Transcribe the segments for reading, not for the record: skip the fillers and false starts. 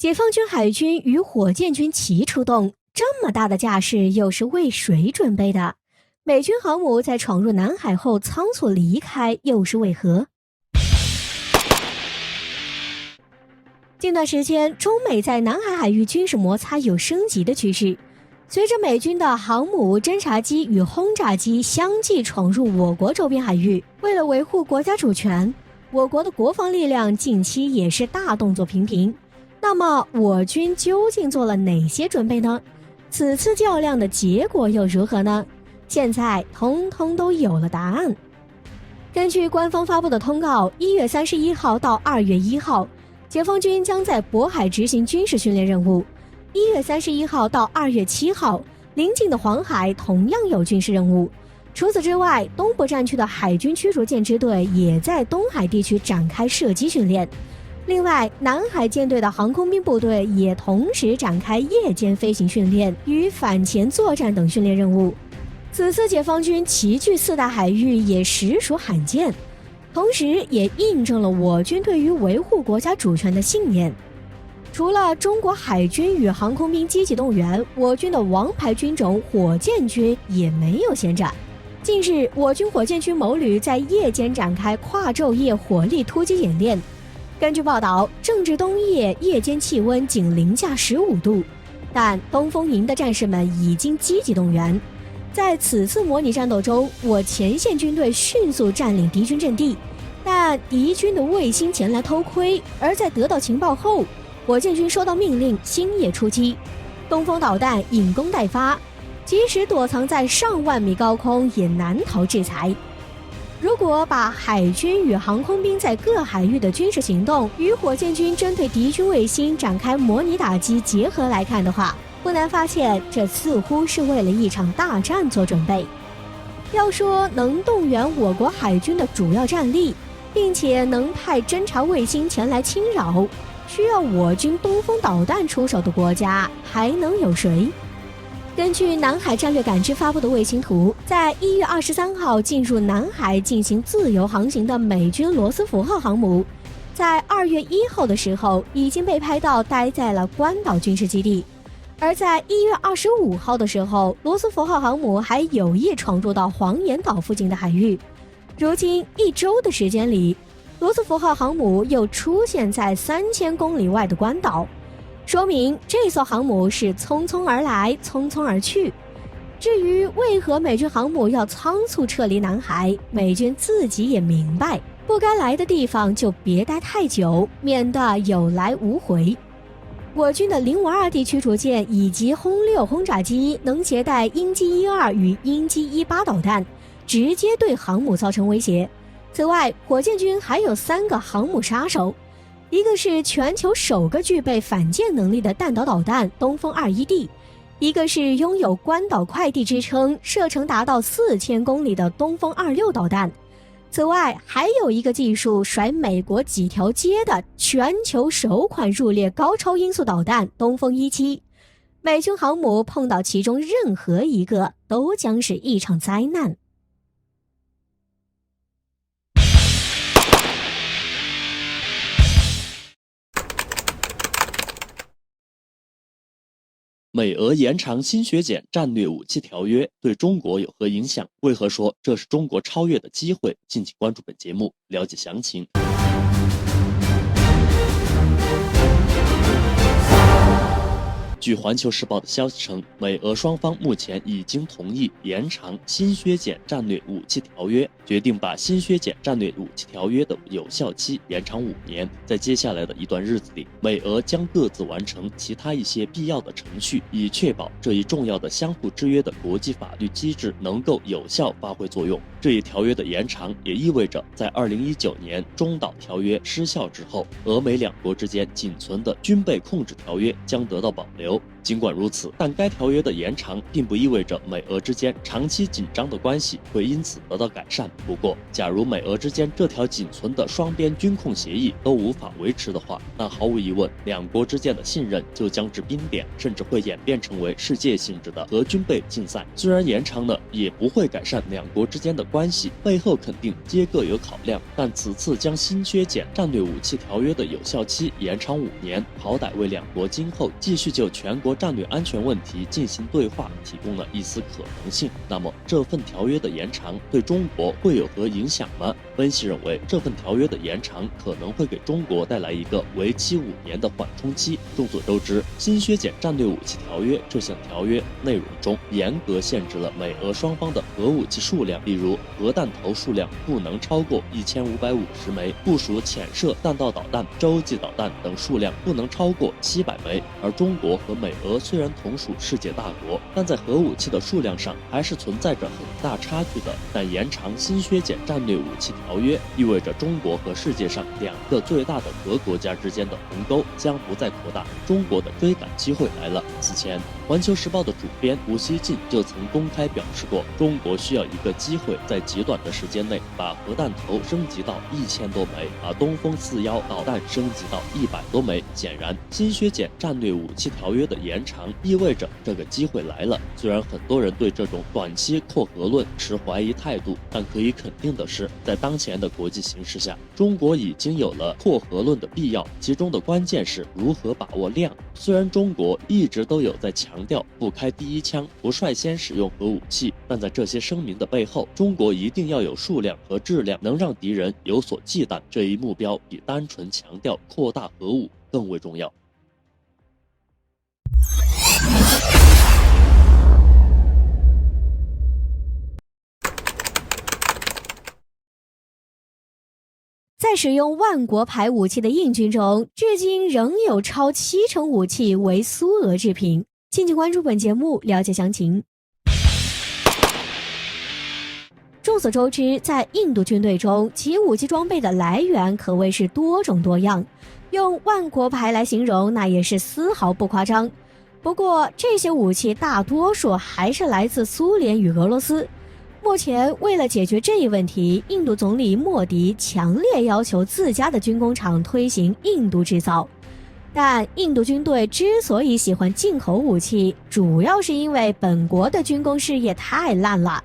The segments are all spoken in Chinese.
解放军海军与火箭军齐出动，这么大的架势又是为谁准备的？美军航母在闯入南海后仓促离开，又是为何？近段时间，中美在南海海域军事摩擦有升级的趋势。随着美军的航母、侦察机与轰炸机相继闯入我国周边海域，为了维护国家主权，我国的国防力量近期也是大动作频频。那么我军究竟做了哪些准备呢？此次较量的结果又如何呢？现在通通都有了答案。根据官方发布的通告，1月31号到2月1号，解放军将在渤海执行军事训练任务。1月31号到2月7号，邻近的黄海同样有军事任务。除此之外，东部战区的海军驱逐舰支队也在东海地区展开射击训练。另外，南海舰队的航空兵部队也同时展开夜间飞行训练与反潜作战等训练任务。此次解放军齐聚4大海域也实属罕见，同时也印证了我军对于维护国家主权的信念。除了中国海军与航空兵积极动员，我军的王牌军种火箭军也没有闲着。近日，我军火箭军某旅在夜间展开跨昼夜火力突击演练。根据报道，正值冬夜，夜间气温仅零下15度，但东风营的战士们已经积极动员。在此次模拟战斗中，我前线军队迅速占领敌军阵地，但敌军的卫星前来偷窥，而在得到情报后，火箭军收到命令，星夜出击，东风导弹引弓待发，即使躲藏在上万米高空，也难逃制裁。如果把海军与航空兵在各海域的军事行动与火箭军针对敌军卫星展开模拟打击结合来看的话，不难发现，这似乎是为了一场大战做准备。要说能动员我国海军的主要战力，并且能派侦察卫星前来侵扰，需要我军东风导弹出手的国家还能有谁？根据南海战略感知发布的卫星图，在1月23号进入南海进行自由航行的美军罗斯福号航母，在2月1号的时候已经被拍到待在了关岛军事基地，而在1月25号的时候，罗斯福号航母还有意闯入到黄岩岛附近的海域。如今1周的时间里，罗斯福号航母又出现在3000公里外的关岛，说明这艘航母是匆匆而来，匆匆而去。至于为何美军航母要仓促撤离南海，美军自己也明白，不该来的地方就别待太久，免得有来无回。我军的052D驱逐舰以及轰6轰炸机能携带鹰击12与鹰击18导弹，直接对航母造成威胁。此外，火箭军还有3个航母杀手，一个是全球首个具备反舰能力的弹道导弹东风21D，一个是拥有关岛快递之称，射程达到4000公里的东风26导弹。此外，还有一个技术甩美国几条街的全球首款入列高超音速导弹东风17。美军航母碰到其中任何一个，都将是一场灾难。美俄延长新削减战略武器条约对中国有何影响？为何说这是中国超越的机会？敬请关注本节目，了解详情。据环球时报的消息称，美俄双方目前已经同意延长新削减战略武器条约，决定把新削减战略武器条约的有效期延长5年。在接下来的一段日子里，美俄将各自完成其他一些必要的程序，以确保这一重要的相互制约的国际法律机制能够有效发挥作用。这一条约的延长也意味着，在2019年中导条约失效之后，俄美两国之间仅存的军备控制条约将得到保留。尽管如此，但该条约的延长并不意味着美俄之间长期紧张的关系会因此得到改善。不过，假如美俄之间这条仅存的双边军控协议都无法维持的话，那毫无疑问，两国之间的信任就将至冰点，甚至会演变成为世界性质的核军备竞赛。虽然延长了也不会改善两国之间的关系，背后肯定皆各有考量，但此次将新削减战略武器条约的有效期延长5年，好歹为两国今后继续就全国战略安全问题进行对话提供了一丝可能性。那么这份条约的延长对中国会有何影响吗？分析认为，这份条约的延长可能会给中国带来一个为期5年的缓冲期。众所周知，新削减战略武器条约这项条约内容中严格限制了美俄双方的核武器数量，比如核弹头数量不能超过1550枚，部署潜射弹道导弹、洲际导弹等数量不能超过700枚。而中国和美俄虽然同属世界大国，但在核武器的数量上还是存在着很大差距的。但延长新削减战略武器条约意味着中国和世界上2个最大的核国家之间的鸿沟将不再扩大，中国的追赶机会来了。此前，环球时报的主编吴锡进就曾公开表示过，中国需要一个机会，在极短的时间内把核弹头升级到1000多枚，把东风41导弹升级到100多枚。显然，新削减战略武器条约的延长意味着这个机会来了。虽然很多人对这种短期扩核论持怀疑态度，但可以肯定的是，在当前的国际形势下，中国已经有了扩核论的必要，其中的关键是如何把握量。虽然中国一直都有在强调不开第一枪，不率先使用核武器，但在这些声明的背后，中国一定要有数量和质量能让敌人有所忌惮，这一目标比单纯强调扩大核武更为重要。在使用万国牌武器的印军中，至今仍有超70%武器为苏俄制品。敬请关注本节目，了解详情。众所周知，在印度军队中，其武器装备的来源可谓是多种多样，用万国牌来形容，那也是丝毫不夸张。不过，这些武器大多数还是来自苏联与俄罗斯。目前，为了解决这一问题，印度总理莫迪强烈要求自家的军工厂推行印度制造。但印度军队之所以喜欢进口武器，主要是因为本国的军工事业太烂了，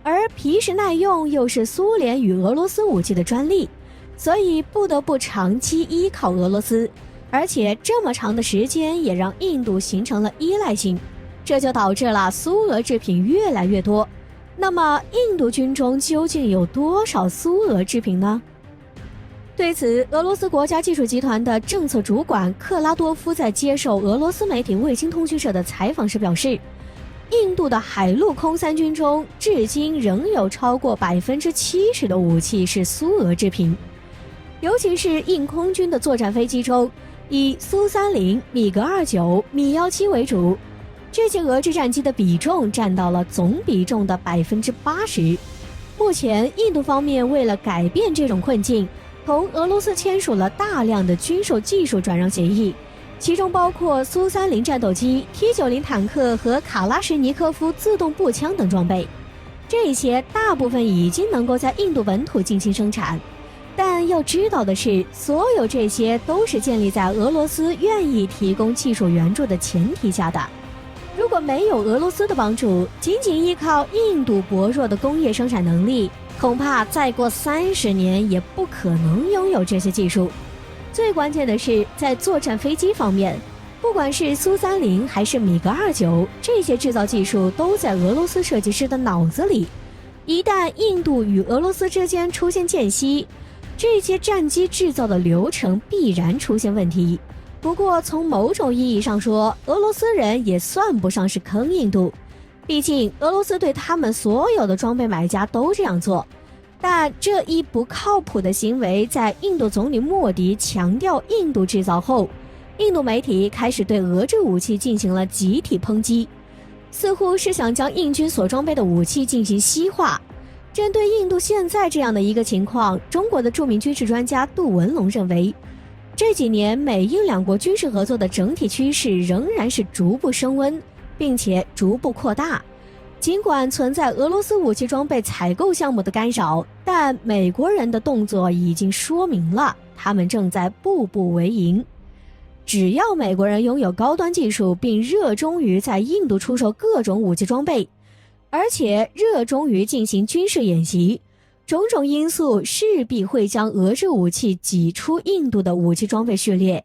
而皮实耐用又是苏联与俄罗斯武器的专利，所以不得不长期依靠俄罗斯。而且这么长的时间也让印度形成了依赖性，这就导致了苏俄制品越来越多。那么印度军中究竟有多少苏俄制品呢？对此，俄罗斯国家技术集团的政策主管克拉多夫在接受俄罗斯媒体卫星通讯社的采访时表示，印度的海陆空三军中至今仍有超过70%的武器是苏俄制品，尤其是印空军的作战飞机中，以苏30、米格29、米17为主，这些俄制战机的比重占到了总比重的80%。目前，印度方面为了改变这种困境，同俄罗斯签署了大量的军售技术转让协议，其中包括苏30战斗机、T90坦克和卡拉什尼科夫自动步枪等装备。这些大部分已经能够在印度本土进行生产。但要知道的是，所有这些都是建立在俄罗斯愿意提供技术援助的前提下的。如果没有俄罗斯的帮助，仅仅依靠印度薄弱的工业生产能力，恐怕再过30年也不可能拥有这些技术。最关键的是，在作战飞机方面，不管是苏30还是米格29，这些制造技术都在俄罗斯设计师的脑子里。一旦印度与俄罗斯之间出现间隙，这些战机制造的流程必然出现问题。不过从某种意义上说，俄罗斯人也算不上是坑印度，毕竟俄罗斯对他们所有的装备买家都这样做。但这一不靠谱的行为在印度总理莫迪强调印度制造后，印度媒体开始对俄制武器进行了集体抨击，似乎是想将印军所装备的武器进行西化。针对印度现在这样的一个情况，中国的著名军事专家杜文龙认为，这几年美印两国军事合作的整体趋势仍然是逐步升温，并且逐步扩大。尽管存在俄罗斯武器装备采购项目的干扰，但美国人的动作已经说明了他们正在步步为营。只要美国人拥有高端技术，并热衷于在印度出售各种武器装备，而且热衷于进行军事演习，种种因素势必会将俄制武器挤出印度的武器装备序列。